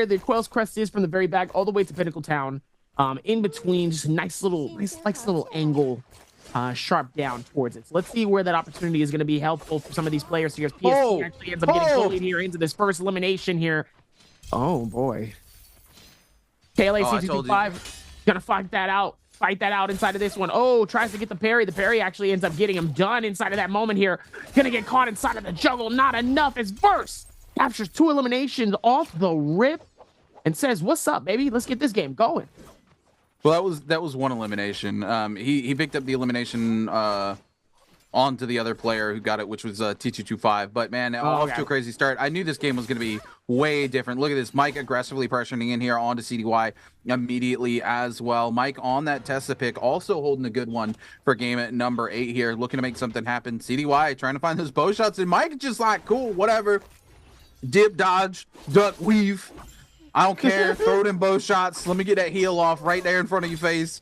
where the Quail's Crest is from the very back all the way to Pinnacle Town. In between, just a nice little angle, sharp down towards it. So let's see where that opportunity is going to be helpful for some of these players here. PSG actually ends up getting bullied here into this first elimination here. Oh boy. KLAC225 gonna fight that out inside of this one. Oh, tries to get the parry. The parry actually ends up getting him done inside of that moment here. Gonna get caught inside of the juggle. Not enough as Verse captures 2 eliminations off the rip and says, "What's up, baby? Let's get this game going." Well, that was one elimination. He picked up the elimination onto the other player who got it, which was T225. But man, off to a crazy start. I knew this game was going to be way different. Look at this, Mike aggressively pressuring in here onto CDY immediately as well. Mike on that Tessa pick, also holding a good one for game at number 8 here, looking to make something happen. CDY trying to find those bow shots, and Mike just like, cool, whatever. Dip, dodge, duck, weave. I don't care. Throw it in bow shots. Let me get that heel off right there in front of your face.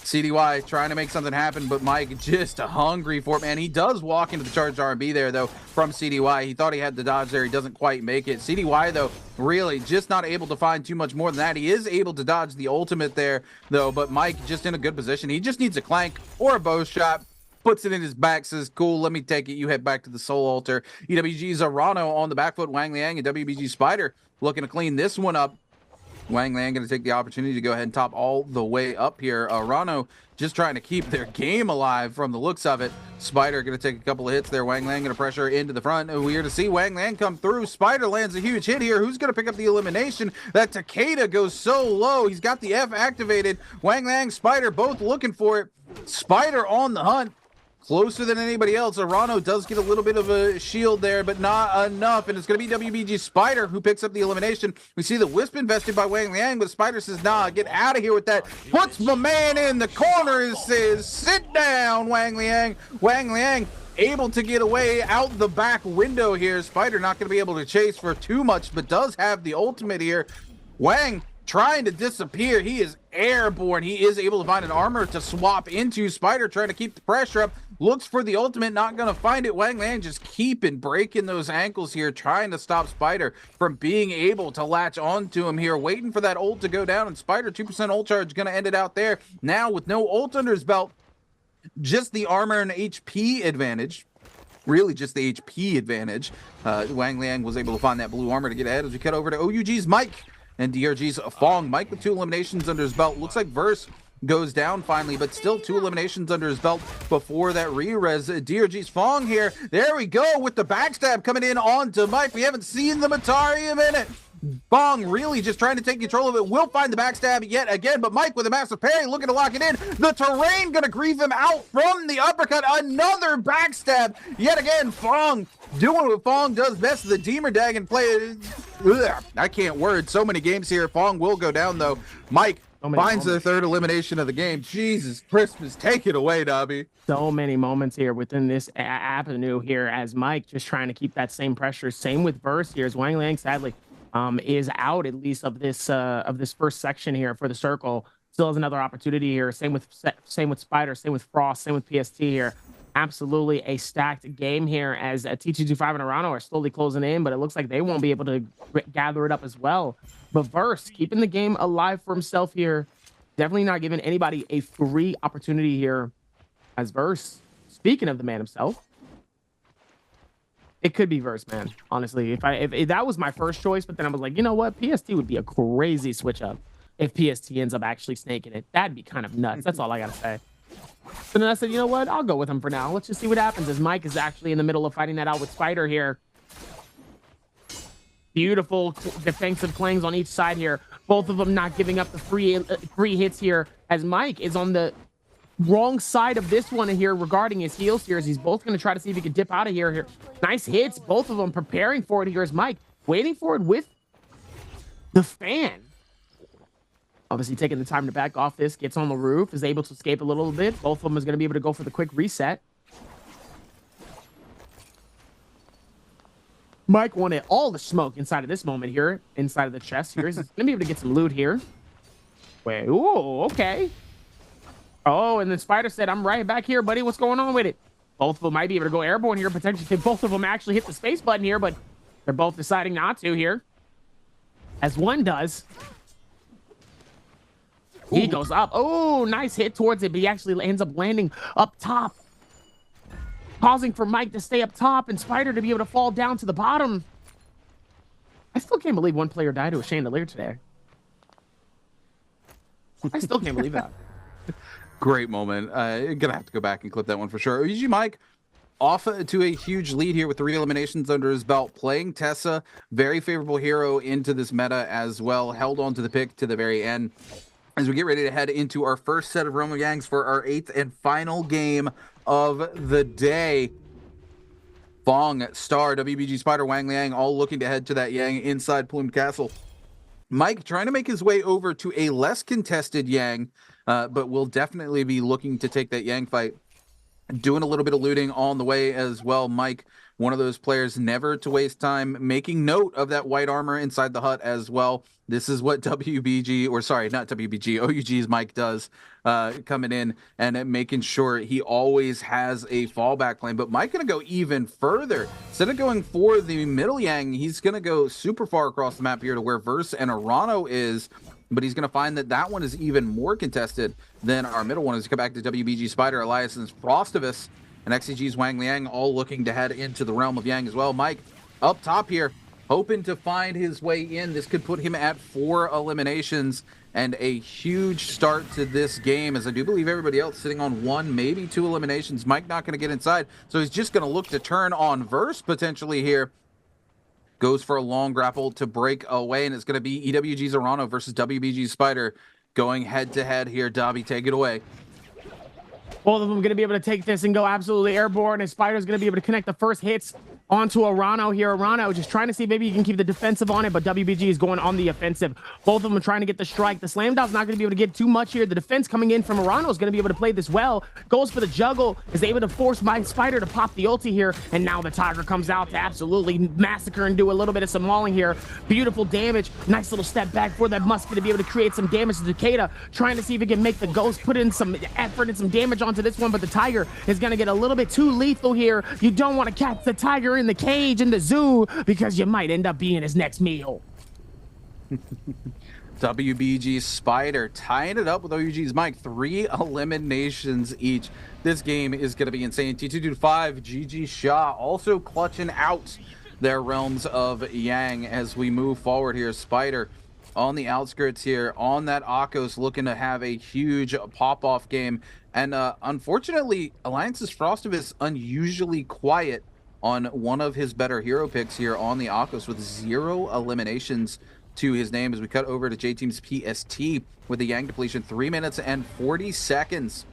CDY trying to make something happen, but Mike just hungry for it, man. He does walk into the charged R&B there, though, from CDY. He thought he had the dodge there. He doesn't quite make it. CDY, though, really just not able to find too much more than that. He is able to dodge the ultimate there, though, but Mike just in a good position. He just needs a clank or a bow shot. Puts it in his back, says, cool, let me take it. You head back to the Soul Altar. EWG's Arano on the back foot. Wang Liang and WBG Spider looking to clean this one up. Wang Liang going to take the opportunity to go ahead and top all the way up here. Arano just trying to keep their game alive from the looks of it. Spider going to take a couple of hits there. Wang Liang going to pressure into the front. And we're to see Wang Liang come through. Spider lands a huge hit here. Who's going to pick up the elimination? That Takeda goes so low. He's got the F activated. Wang Liang, Spider both looking for it. Spider on the hunt. Closer than anybody else. Arano does get a little bit of a shield there, but not enough. And it's going to be WBG Spider who picks up the elimination. We see the Wisp invested by Wang Liang, but Spider says, nah, get out of here with that. Puts my man in the corner and says, sit down, Wang Liang. Wang Liang able to get away out the back window here. Spider not going to be able to chase for too much, but does have the ultimate here. Wang trying to disappear. He is airborne. He is able to find an armor to swap into. Spider trying to keep the pressure up. Looks for the ultimate, not going to find it. Wang Liang just keeping breaking those ankles here, trying to stop Spider from being able to latch onto him here, waiting for that ult to go down, and Spider 2% ult charge going to end it out there. Now with no ult under his belt, just the armor and HP advantage. Really just the HP advantage. Wang Liang was able to find that blue armor to get ahead as we cut over to OUG's Mike and DRG's Fong. Mike with 2 eliminations under his belt. Looks like Verse goes down finally, but still 2 eliminations under his belt before that re-res. DRG's Fong here. There we go with the backstab coming in onto Mike. We haven't seen the Matari in a minute. Fong really just trying to take control of it. Will find the backstab yet again, but Mike with a massive parry looking to lock it in. The terrain gonna grieve him out from the uppercut. Another backstab yet again. Fong doing what Fong does best, the Deemer Dagon play. Ugh, I can't word. So many games here. Fong will go down though. Mike finds the 3rd elimination of the game. Jesus Christmas, take it away, Dobby. So many moments here within this avenue here as Mike just trying to keep that same pressure. Same with Verse here as Wang Liang sadly is out at least of this first section here for the circle. Still has another opportunity here. Same with Spider, same with Frost, same with PST here. Absolutely a stacked game here as T225 and Arano are slowly closing in, but it looks like they won't be able to gather it up as well. But Verse keeping the game alive for himself here. Definitely not giving anybody a free opportunity here as Verse. Speaking of the man himself, it could be Verse, man. Honestly, if that was my first choice, but then I was like, you know what? PST would be a crazy switch up if PST ends up actually snaking it. That'd be kind of nuts. That's all I gotta say. So then I said, you know what? I'll go with him for now. Let's just see what happens as Mike is actually in the middle of fighting that out with Spider here. Beautiful defensive clangs on each side here. Both of them not giving up the free hits here as Mike is on the wrong side of this one here regarding his heals here as he's both going to try to see if he can dip out of here. Nice hits. Both of them preparing for it here as Mike waiting for it with the fan. Obviously taking the time to back off this, gets on the roof, is able to escape a little bit. Both of them is going to be able to go for the quick reset. Mike wanted all the smoke inside of this moment here, inside of the chest here. He's going to be able to get some loot here. Wait, ooh, okay. Oh, and then Spider said, I'm right back here, buddy. What's going on with it? Both of them might be able to go airborne here, potentially. Both of them actually hit the space button here, but they're both deciding not to here. as one does. He goes up. Oh, nice hit towards it, but he actually ends up landing up top, causing for Mike to stay up top and Spider to be able to fall down to the bottom. I still can't believe one player died to a chandelier today. I still can't believe that. Great moment. Gonna have to go back and clip that one for sure. OUG Mike off to a huge lead here with 3 eliminations under his belt, playing Tessa, very favorable hero into this meta as well, held on to the pick to the very end. As we get ready to head into our first set of Realm of Yangs for our 8th and final game of the day. Fong, Star, WBG Spider, Wang Liang all looking to head to that Yang inside Plumed Castle. Mike trying to make his way over to a less contested Yang, but will definitely be looking to take that Yang fight. Doing a little bit of looting on the way as well. Mike, one of those players never to waste time, making note of that white armor inside the hut as well. This is what WBG, or sorry, not WBG, OUG's Mike does, coming in and making sure he always has a fallback plan. But Mike going to go even further. Instead of going for the middle Yang, he's going to go super far across the map here to where Verse and Arano is. But he's going to find that that one is even more contested than our middle one as we come back to WBG Spider, Elias's Frostivus, and XCG's Wang Liang all looking to head into the Realm of Yang as well. Mike up top here, hoping to find his way in. This could put him at 4 eliminations and a huge start to this game, as I do believe everybody else sitting on 1, maybe 2 eliminations. Mike not going to get inside, so he's just going to look to turn on Verse potentially here. Goes for a long grapple to break away, and it's going to be EWG's Arano versus WBG's Spider going head-to-head here. Dobby, take it away. Both of them going to be able to take this and go absolutely airborne, and Spider's going to be able to connect the first hits onto Arano here. Arano just trying to see maybe he can keep the defensive on it, but WBG is going on the offensive. Both of them are trying to get the strike. The slam dow's not going to be able to get too much here. The defense coming in from Arano is going to be able to play this well. Goes for the juggle, is able to force my Spider to pop the ulti here, and now the Tiger comes out to absolutely massacre and do a little bit of some mauling here. Beautiful damage. Nice little step back for that Musket to be able to create some damage to Takeda, trying to see if he can make the Ghost put in some effort and some damage onto this one, but the Tiger is going to get a little bit too lethal here. You don't want to catch the Tiger in the cage in the zoo because you might end up being his next meal. WBG Spider tying it up with OUG's Mike. 3 eliminations each. This game is going to be insane. T225, GG Shaw also clutching out their Realms of Yang as we move forward here. Spider on the outskirts here on that Akos, looking to have a huge pop-off game. And unfortunately, Alliance's Frostivus unusually quiet on one of his better hero picks here on the Akos with 0 eliminations to his name as we cut over to J-Team's PST with the Yang depletion. 3 minutes and 40 seconds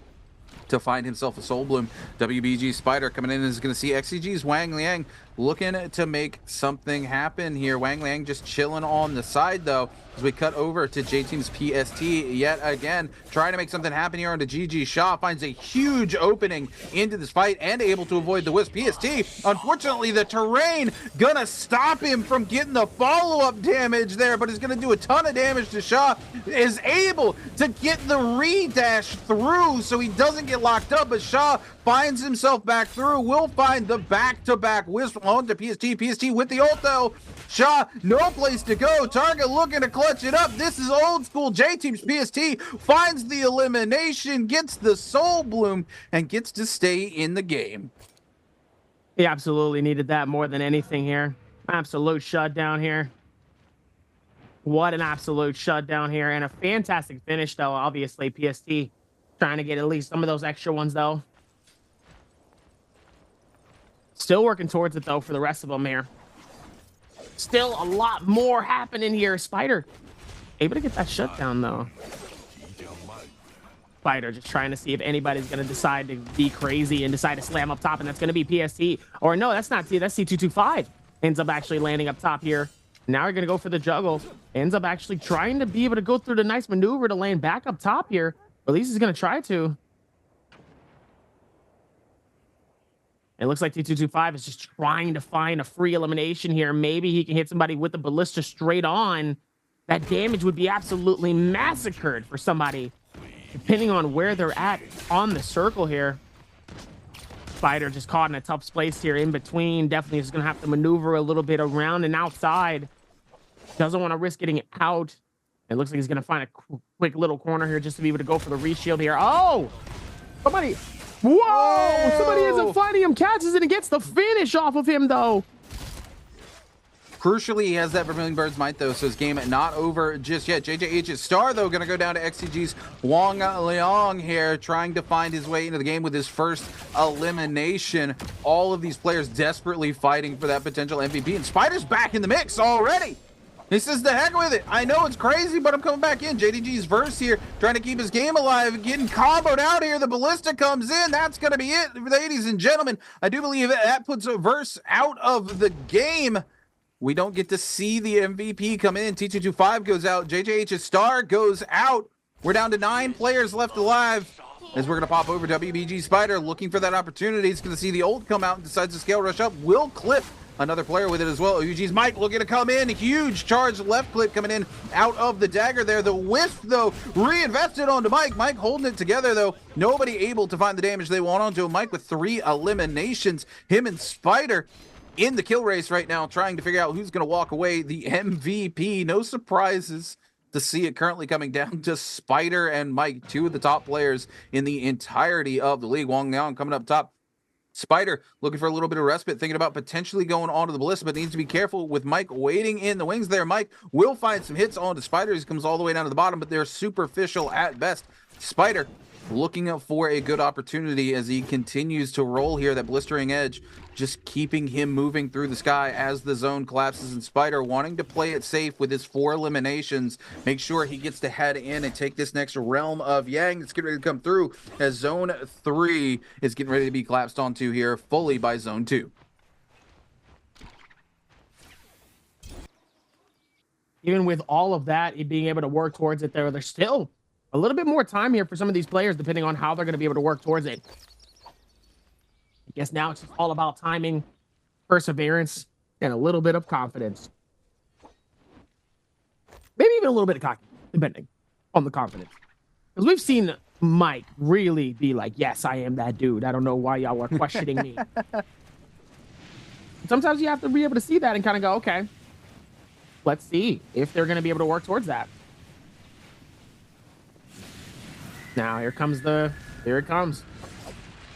to find himself a Soul Bloom. WBG Spider coming in is going to see XCG's Wang Liang looking to make something happen here. Wang Liang just chilling on the side though as we cut over to J-Team's PST yet again, trying to make something happen here onto GG Shaw. Finds a huge opening into this fight and able to avoid the Wisp. PST, unfortunately, the terrain gonna stop him from getting the follow-up damage there, but is gonna do a ton of damage to Shaw. Is able to get the re-dash through so he doesn't get locked up, but Shaw finds himself back through. Will find the back-to-back Wisp onto PST. PST with the ult though. Shaw, no place to go. Target looking to clutch it up. This is old school. J-Team's PST finds the elimination, gets the Soul Bloom, and gets to stay in the game. He absolutely needed that more than anything here. Absolute shutdown here. What an absolute shutdown here. And a fantastic finish, though, obviously. PST trying to get at least some of those extra ones, though. Still working towards it, though, for the rest of them here. Still a lot more happening here. Spider able to get that shutdown, though. Spider just trying to see if anybody's going to decide to be crazy and decide to slam up top, and that's going to be PST. Or no, that's not T, that's C225. Ends up actually landing up top here. Now we're going to go for the juggle. Ends up actually trying to be able to go through the nice maneuver to land back up top here. Or at least he's going to try to. It looks like T225 is just trying to find a free elimination here. Maybe he can hit somebody with the ballista straight on. That damage would be absolutely massacred for somebody, depending on where they're at on the circle here. Spider just caught in a tough place here in between. Definitely is going to have to maneuver a little bit around and outside. Doesn't want to risk getting out. It looks like he's going to find a quick little corner here just to be able to go for the reshield here. Oh! Somebody... Whoa! Somebody ends up finding him, catches it, and gets the finish off of him, though. Crucially, he has that Vermilion Bird's Might, though, so his game not over just yet. JJH's star, though, going to go down to XCG's Wang Liang here, trying to find his way into the game with his first elimination. All of these players desperately fighting for that potential MVP, and Spider's back in the mix already. He says, the heck with it. I know it's crazy, but I'm coming back in. JDG's verse here, trying to keep his game alive, getting comboed out here. The ballista comes in. That's going to be it, ladies and gentlemen. I do believe that puts a verse out of the game. We don't get to see the MVP come in. T225 goes out. JJH's star goes out. We're down to 9 players left alive. As we're going to pop over WBG Spider, looking for that opportunity. He's going to see the ult come out and decides to scale rush up. Will clip another player with it as well. UG's Mike looking to come in. Huge charge left clip coming in out of the dagger there. The wisp, though, reinvested onto Mike. Mike holding it together, though. Nobody able to find the damage they want onto him. Mike with 3 eliminations. Him and Spider in the kill race right now, trying to figure out who's going to walk away the MVP. No surprises to see it currently coming down to Spider and Mike, 2 of the top players in the entirety of the league. Wang Liang coming up top. Spider looking for a little bit of respite, thinking about potentially going onto the ballista, but needs to be careful with Mike waiting in the wings there. Mike will find some hits onto Spider. He comes all the way down to the bottom, but they're superficial at best. Spider looking for a good opportunity as he continues to roll here. That blistering edge just keeping him moving through the sky as the zone collapses, and Spider wanting to play it safe with his 4 eliminations, make sure he gets to head in and take this next realm of Yang that's getting ready to come through, as zone 3 is getting ready to be collapsed onto here fully by zone 2. Even with all of that, being able to work towards it there's still a little bit more time here for some of these players, depending on how they're going to be able to work towards it. I guess now it's just all about timing, perseverance, and a little bit of confidence. Maybe even a little bit of cocky, depending on the confidence. Because we've seen Mike really be like, yes, I am that dude. I don't know why y'all are questioning me. Sometimes you have to be able to see that and kind of go, okay, let's see if they're going to be able to work towards that. Now, here it comes.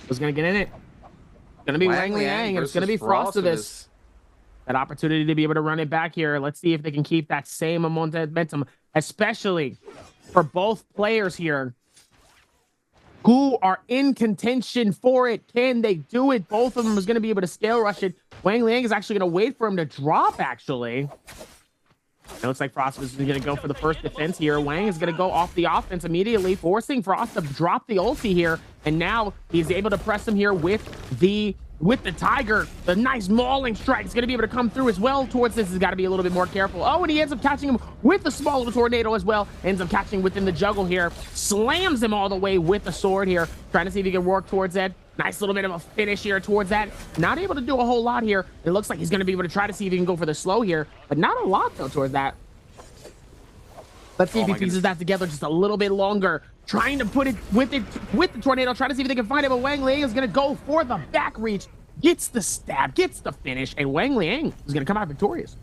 Who's going to get in it? It's going to be Wang Liang, and it's going to be Frostivus. That opportunity to be able to run it back here. Let's see if they can keep that same momentum, especially for both players here who are in contention for it. Can they do it? Both of them is going to be able to scale rush it. Wang Liang is actually going to wait for him to drop, actually. It looks like Frost is going to go for the first defense here. Wang is going to go off the offense immediately, forcing Frost to drop the ulti here. And now he's able to press him here with the Tiger. The nice mauling strike is going to be able to come through as well towards this. He's got to be a little bit more careful. Oh, and he ends up catching him with the small little tornado as well. Ends up catching within the juggle here. Slams him all the way with the sword here. Trying to see if he can work towards that. Nice little bit of a finish here towards that. Not able to do a whole lot here. It looks like he's going to be able to try to see if he can go for the slow here, but not a lot though towards that. Let's see if he pieces that together just a little bit longer. Trying to put it with the tornado. Trying to see if they can find it, but Wang Liang is going to go for the back reach. Gets the stab, gets the finish, and Wang Liang is going to come out victorious.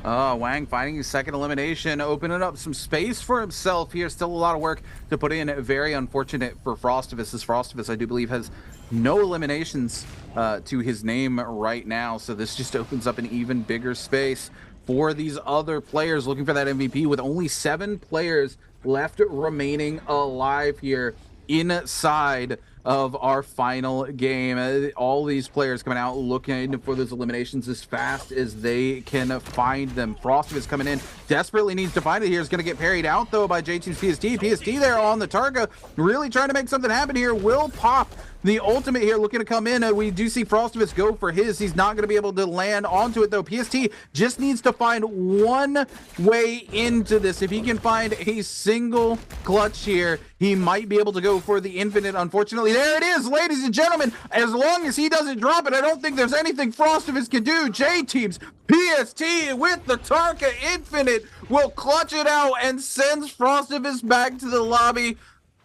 Wang finding his second elimination, opening up some space for himself here. Still a lot of work to put in. Very unfortunate for Frostivus, as Frostivus, I do believe, has no eliminations to his name right now. So this just opens up an even bigger space for these other players looking for that MVP, with only 7 players left remaining alive here inside of our final game. All these players coming out looking for those eliminations as fast as they can find them. Frosty is coming in, desperately needs to find it here. Is going to get parried out though by J2's PST. PST there on the Targa, really trying to make something happen here. Will pop the ultimate here, looking to come in. We do see Frostivus go for his. He's not going to be able to land onto it though. PST just needs to find one way into this. If he can find a single clutch here, he might be able to go for the infinite. Unfortunately, there it is, ladies and gentlemen. As long as he doesn't drop it, I don't think there's anything Frostivus can do. J-Teams, PST with the Tarka Infinite will clutch it out and sends Frostivus back to the lobby.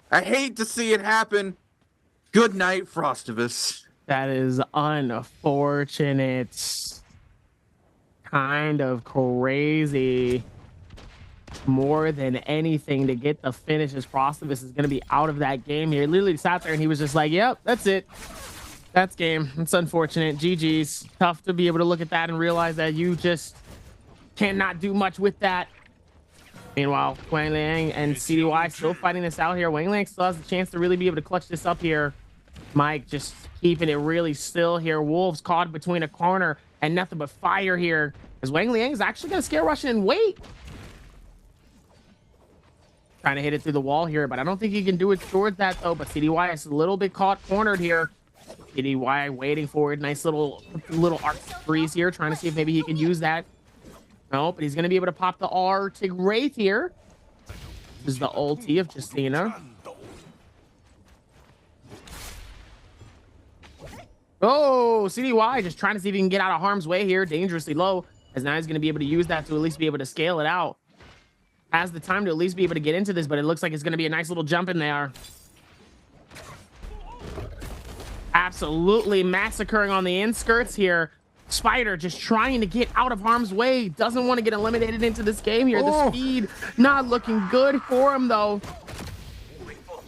I hate to see it happen. Good night, Frostivus. That is unfortunate. kind of crazy. More than anything to get the finish, as Frostivus is going to be out of that game here. He literally sat there and he was just like, yep, that's it. That's game. It's unfortunate. GG's. Tough to be able to look at that and realize that you just cannot do much with that. Meanwhile, Wang Liang and CDY still fighting this out here. Wang Liang still has a chance to really be able to clutch this up here. Mike just keeping it really still here. Wolves caught between a corner and nothing but fire here, as Wang Liang is actually going to scare Russian and wait. Trying to hit it through the wall here, but I don't think he can do it towards that, though. But CDY is a little bit caught cornered here. CDY waiting for it. Nice little arc freeze here, trying to see if maybe he can use that. No, but he's going to be able to pop the Arctic Wraith here. This is the ulti of Justina. Oh, CDY just trying to see if he can get out of harm's way here. Dangerously low, as now he's going to be able to use that to at least be able to scale it out. Has the time to at least be able to get into this, but it looks like it's going to be a nice little jump in there. Absolutely massacring on the inskirts here. Spider just trying to get out of harm's way. Doesn't want to get eliminated into this game here. The speed not looking good for him, though.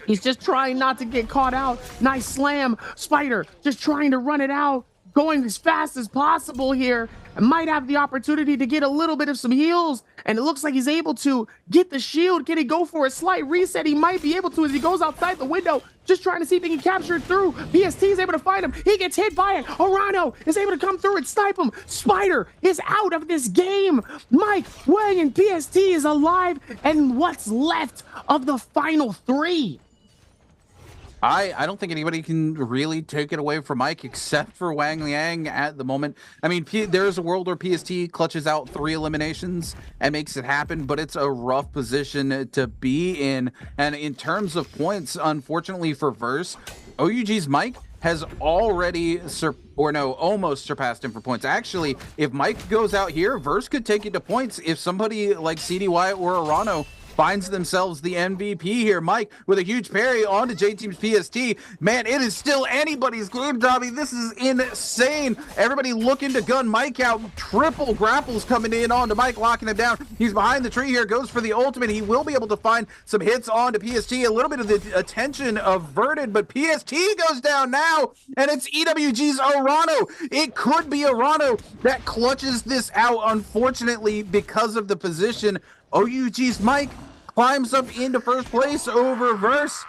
He's just trying not to get caught out. Nice slam. Spider just trying to run it out. Going as fast as possible here. And might have the opportunity to get a little bit of some heals. And it looks like he's able to get the shield. Can he go for a slight reset? He might be able to as he goes outside the window. Just trying to see if he can capture it through. PST is able to find him. He gets hit by it. Orano is able to come through and snipe him. Spider is out of this game. Mike, Wang, and PST is alive. And what's left of the final three? I don't think anybody can really take it away from Mike except for Wang Liang at the moment. I mean, there's a world where PST clutches out 3 eliminations and makes it happen, but it's a rough position to be in. And in terms of points, unfortunately for Verse, OUG's Mike has already almost surpassed him for points. Actually, if Mike goes out here, Verse could take it to points if somebody like CDY or Arano finds themselves the MVP here. Mike with a huge parry onto J-Team's PST. Man, it is still anybody's game, Dobby. This is insane. Everybody looking to gun Mike out. Triple grapples coming in onto Mike, locking him down. He's behind the tree here, goes for the ultimate. He will be able to find some hits onto PST. A little bit of the attention averted, but PST goes down now, and it's EWG's Arano. It could be Arano that clutches this out, unfortunately, because of the position. OUG's Mike climbs up into first place over Verse.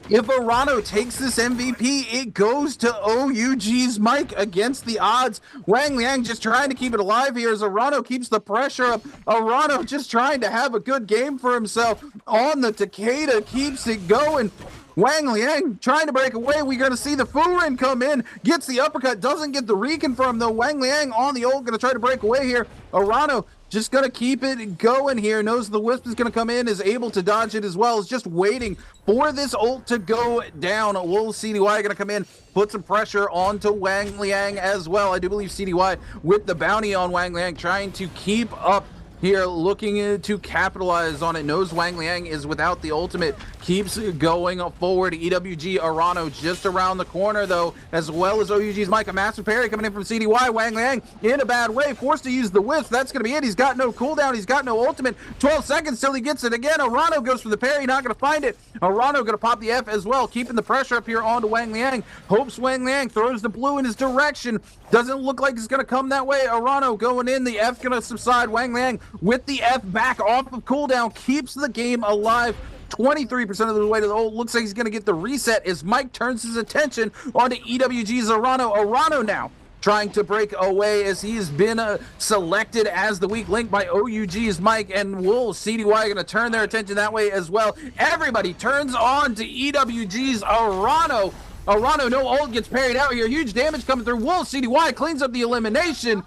If Arano takes this MVP, it goes to OUG's Mike against the odds. Wang Liang just trying to keep it alive here as Arano keeps the pressure up. Arano just trying to have a good game for himself on the Takeda, keeps it going. Wang Liang trying to break away. We're going to see the Furin come in, gets the uppercut, doesn't get the reconfirm though. Wang Liang on the ult, going to try to break away here. Arano just going to keep it going here. Knows the Wisp is going to come in, is able to dodge it as well. Is just waiting for this ult to go down. Will CDY going to come in, put some pressure onto Wang Liang as well. I do believe CDY with the bounty on Wang Liang, trying to keep up here, looking to capitalize on it. Knows Wang Liang is without the ultimate, keeps going forward. EWG Arano just around the corner though, as well as OUG's Mike. A massive parry coming in from CDY. Wang Liang in a bad way, forced to use the Wisp. That's gonna be it. He's got no cooldown, he's got no ultimate. 12 seconds till he gets it again. Arano goes for the parry, not gonna find it. Arano gonna pop the F as well, keeping the pressure up here onto Wang Liang. Hopes Wang Liang throws the blue in his direction. Doesn't look like it's gonna come that way. Arano going in, the F gonna subside. Wang Liang with the F back off of cooldown, keeps the game alive. 23% of the way to the ult. Looks like he's going to get the reset as Mike turns his attention onto EWG's Arano. Arano now trying to break away as he's been selected as the weak link by OUG's Mike, and will CDY going to turn their attention that way as well. Everybody turns on to EWG's Arano. Arano, no ult, gets parried out here. Huge damage coming through. Will CDY cleans up the elimination.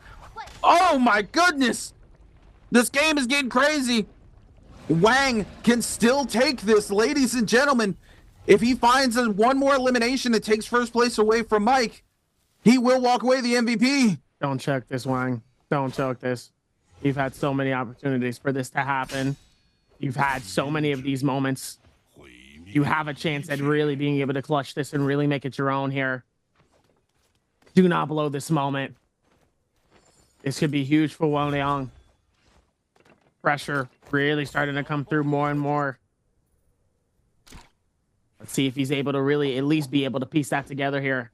Oh my goodness. This game is getting crazy. Wang can still take this, ladies and gentlemen. If he finds one more elimination that takes first place away from Mike, he will walk away the MVP. Don't choke this, Wang. Don't choke this. You've had so many opportunities for this to happen. You've had so many of these moments. You have a chance at really being able to clutch this and really make it your own here. Do not blow this moment. This could be huge for Wang Liang. Pressure really starting to come through more and more. Let's see if he's able to really at least be able to piece that together here.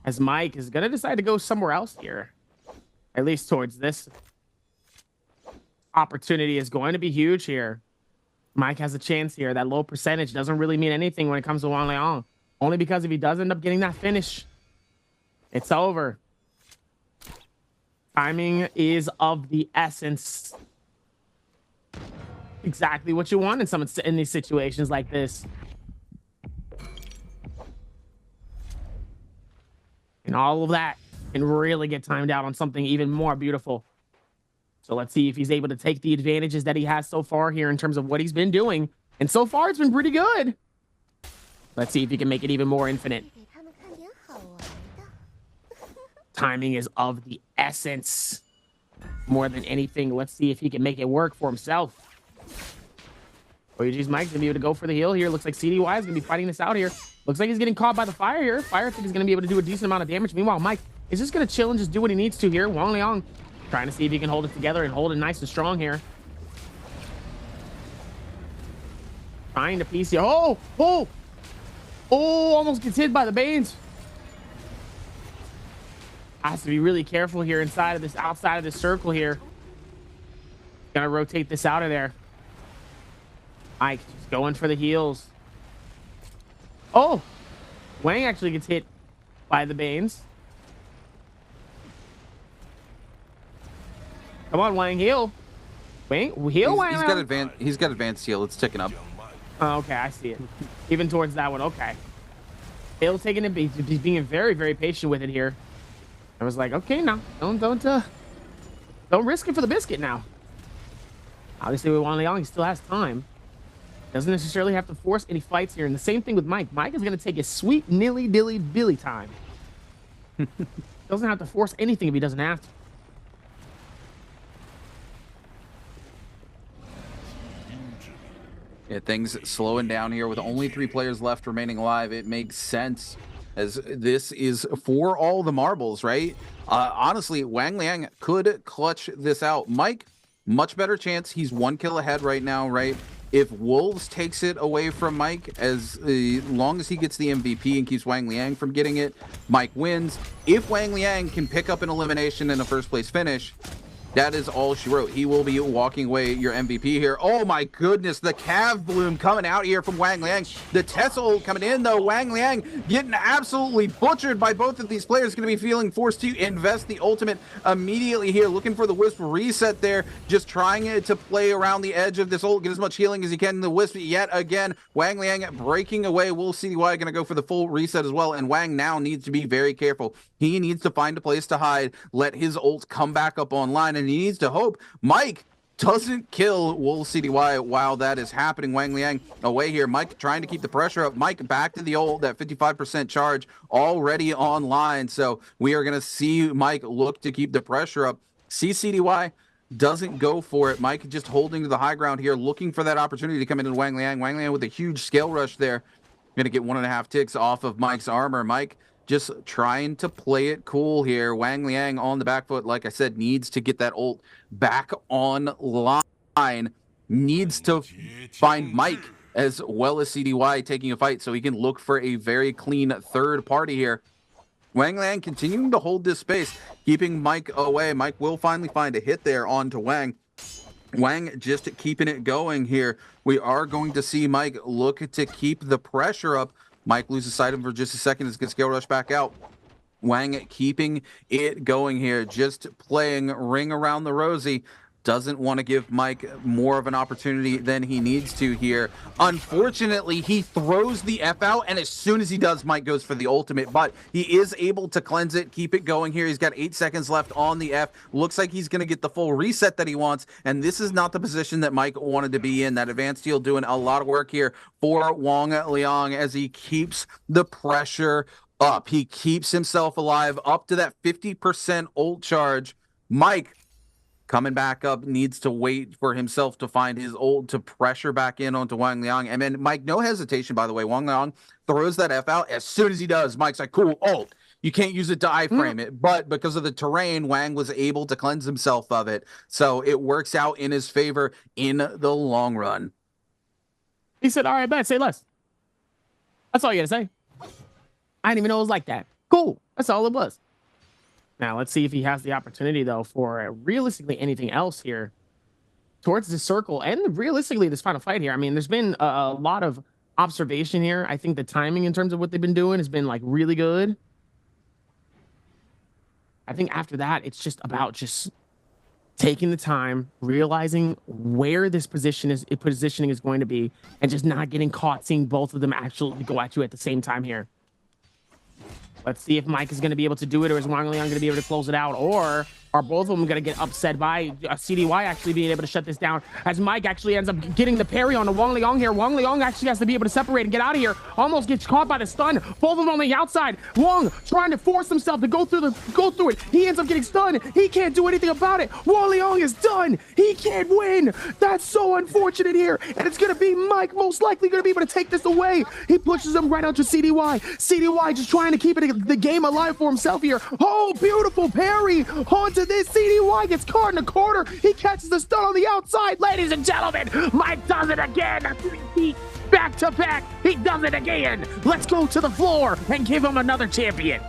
As Mike is going to decide to go somewhere else here. At least towards this opportunity is going to be huge here. Mike has a chance here. That low percentage doesn't really mean anything when it comes to Wang Liang. Only because if he does end up getting that finish, it's over. Timing is of the essence. Exactly what you want in these situations like this. And all of that can really get timed out on something even more beautiful. So let's see if he's able to take the advantages that he has so far here in terms of what he's been doing. And so far, it's been pretty good. Let's see if he can make it even more infinite. Timing is of the essence. More than anything, let's see if he can make it work for himself. OUG's Mike's going to be able to go for the heal here. Looks like CDY is going to be fighting this out here. Looks like he's getting caught by the fire here. Fire, I think, is going to be able to do a decent amount of damage. Meanwhile, Mike is just going to chill and just do what he needs to here. Wang Liang trying to see if he can hold it together and hold it nice and strong here. Trying to piece here. Oh, almost gets hit by the Banes. Has to be really careful here outside of this circle here. Gonna rotate this out of there. Mike just going for the heals. Oh, Wang actually gets hit by the Banes. Come on, Wang, heal. Wang, heal. Wang. He's got advanced heal. It's ticking up. Oh, okay, I see it. Even towards that one. Okay. He'll taking it. He's being very, very patient with it here. I was like, okay, now don't risk it for the biscuit now. Obviously, with Wang Liang, he still has time. Doesn't necessarily have to force any fights here. And the same thing with Mike. Mike is going to take his sweet nilly-dilly-billy time. Doesn't have to force anything if he doesn't have to. Yeah, things slowing down here with only 3 players left remaining alive. It makes sense, as this is for all the marbles, right? Honestly, Wang Liang could clutch this out. Mike, much better chance. He's 1 kill ahead right now, right? If Wolves takes it away from Mike, as long as he gets the MVP and keeps Wang Liang from getting it, Mike wins. If Wang Liang can pick up an elimination and a first place finish, that is all she wrote. He will be walking away your MVP here. Oh my goodness, the Cav Bloom coming out here from Wang Liang. The Tesla ult coming in though. Wang Liang getting absolutely butchered by both of these players. Going to be feeling forced to invest the ultimate immediately here. Looking for the Wisp reset there. Just trying to play around the edge of this ult. Get as much healing as he can in the Wisp. Yet again, Wang Liang breaking away. Will CDY going to go for the full reset as well. And Wang now needs to be very careful. He needs to find a place to hide. Let his ult come back up online. And he needs to hope Mike doesn't kill Wool CDY while that is happening. Wang Liang away here. Mike trying to keep the pressure up. Mike back to the ult. That 55% charge already online. So we are going to see Mike look to keep the pressure up. See CDY doesn't go for it. Mike just holding to the high ground here, looking for that opportunity to come into Wang Liang. Wang Liang with a huge scale rush there. Going to get 1.5 ticks off of Mike's armor. Mike just trying to play it cool here. Wang Liang on the back foot, like I said, needs to get that ult back online. Needs to find Mike as well as CDY taking a fight so he can look for a very clean third party here. Wang Liang continuing to hold this space, keeping Mike away. Mike will finally find a hit there onto Wang. Wang just keeping it going here. We are going to see Mike look to keep the pressure up. Mike loses sight of him for just a second as he gets scale rush back out. Wang keeping it going here, just playing ring around the rosy. Doesn't want to give Mike more of an opportunity than he needs to here. Unfortunately, he throws the F out, and as soon as he does, Mike goes for the ultimate, but he is able to cleanse it, keep it going here. He's got 8 seconds left on the F. Looks like he's going to get the full reset that he wants, and this is not the position that Mike wanted to be in. That advanced heal doing a lot of work here for Wang Liang as he keeps the pressure up. He keeps himself alive up to that 50% ult charge. Mike coming back up, needs to wait for himself to find his ult to pressure back in onto Wang Liang. And then Mike, no hesitation, by the way. Wang Liang throws that F out. As soon as he does, Mike's like, cool, ult. You can't use it to iframe it, but because of the terrain, Wang was able to cleanse himself of it. So it works out in his favor in the long run. He said, all right, bet, say less. That's all you gotta say. I didn't even know it was like that. Cool. That's all it was. Now, let's see if he has the opportunity, though, for realistically anything else here towards the circle and realistically this final fight here. I mean, there's been a lot of observation here. I think the timing in terms of what they've been doing has been like really good. I think after that, it's just about just taking the time, realizing where this positioning is going to be, and just not getting caught seeing both of them actually go at you at the same time here. Let's see if Mike is going to be able to do it, or is Wang Liang going to be able to close it out, or are both of them going to get upset by CDY actually being able to shut this down, as Mike actually ends up getting the parry on the Wang Liang here. Wang Liang actually has to be able to separate and get out of here. Almost gets caught by the stun. Both of them on the outside. Wang trying to force himself to go through it. He ends up getting stunned. He can't do anything about it. Wang Liang is done. He can't win. That's so unfortunate here. And it's going to be Mike most likely going to be able to take this away. He pushes him right onto CDY. CDY just trying to keep the game alive for himself here. Oh, beautiful parry onto this. CDY gets caught in the corner. He catches the stun on the outside. Ladies and gentlemen, Mike does it again. Back to back. He does it again. Let's go to the floor and give him another champion.